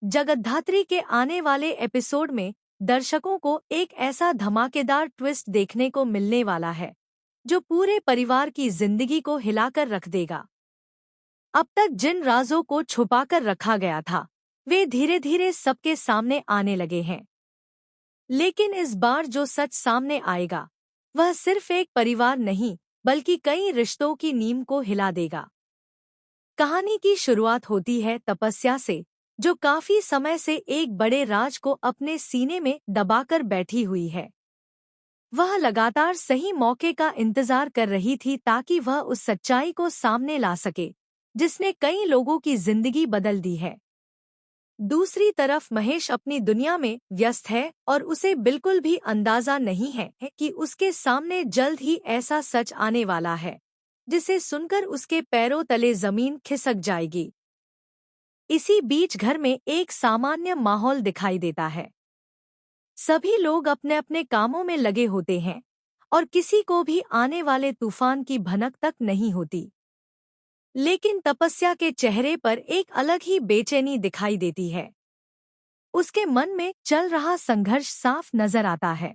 जगद्धात्री के आने वाले एपिसोड में दर्शकों को एक ऐसा धमाकेदार ट्विस्ट देखने को मिलने वाला है जो पूरे परिवार की जिंदगी को हिलाकर रख देगा। अब तक जिन राजों को छुपाकर रखा गया था वे धीरे धीरे सबके सामने आने लगे हैं। लेकिन इस बार जो सच सामने आएगा वह सिर्फ एक परिवार नहीं बल्कि कई रिश्तों की नींव को हिला देगा। कहानी की शुरुआत होती है तपस्या से, जो काफी समय से एक बड़े राज को अपने सीने में दबाकर बैठी हुई है। वह लगातार सही मौके का इंतजार कर रही थी ताकि वह उस सच्चाई को सामने ला सके जिसने कई लोगों की जिंदगी बदल दी है। दूसरी तरफ महेश अपनी दुनिया में व्यस्त है और उसे बिल्कुल भी अंदाजा नहीं है कि उसके सामने जल्द ही ऐसा सच आने वाला है जिसे सुनकर उसके पैरों तले जमीन खिसक जाएगी। इसी बीच घर में एक सामान्य माहौल दिखाई देता है। सभी लोग अपने अपने कामों में लगे होते हैं और किसी को भी आने वाले तूफान की भनक तक नहीं होती। लेकिन तपस्या के चेहरे पर एक अलग ही बेचैनी दिखाई देती है। उसके मन में चल रहा संघर्ष साफ नजर आता है।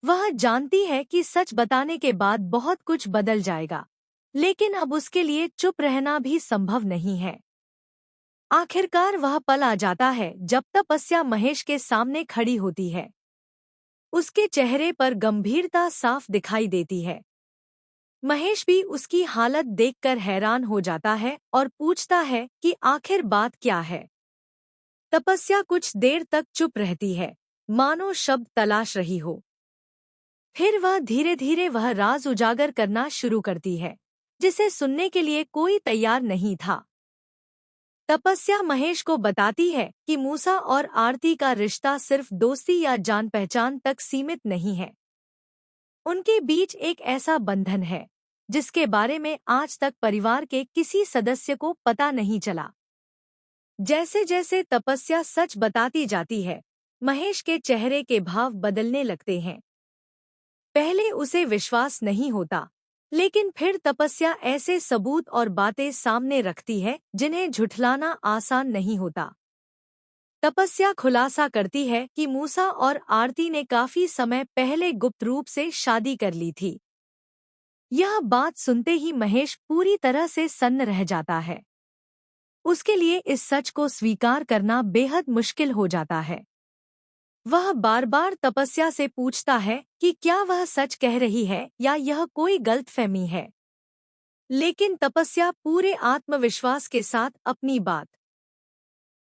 वह जानती है कि सच बताने के बाद बहुत कुछ बदल जाएगा, लेकिन अब उसके लिए चुप रहना भी संभव नहीं है। आखिरकार वह पल आ जाता है जब तपस्या महेश के सामने खड़ी होती है। उसके चेहरे पर गंभीरता साफ दिखाई देती है। महेश भी उसकी हालत देखकर हैरान हो जाता है और पूछता है कि आखिर बात क्या है। तपस्या कुछ देर तक चुप रहती है, मानो शब्द तलाश रही हो। फिर वह धीरे धीरे वह राज उजागर करना शुरू करती है जिसे सुनने के लिए कोई तैयार नहीं था। तपस्या महेश को बताती है कि मूसा और आरती का रिश्ता सिर्फ दोस्ती या जान पहचान तक सीमित नहीं है। उनके बीच एक ऐसा बंधन है जिसके बारे में आज तक परिवार के किसी सदस्य को पता नहीं चला। जैसे जैसे तपस्या सच बताती जाती है, महेश के चेहरे के भाव बदलने लगते हैं। पहले उसे विश्वास नहीं होता, लेकिन फिर तपस्या ऐसे सबूत और बातें सामने रखती है जिन्हें झुठलाना आसान नहीं होता। तपस्या खुलासा करती है कि मूसा और आरती ने काफी समय पहले गुप्त रूप से शादी कर ली थी। यह बात सुनते ही महेश पूरी तरह से सन्न रह जाता है। उसके लिए इस सच को स्वीकार करना बेहद मुश्किल हो जाता है। वह बार बार तपस्या से पूछता है कि क्या वह सच कह रही है या यह कोई गलतफहमी है। लेकिन तपस्या पूरे आत्मविश्वास के साथ अपनी बात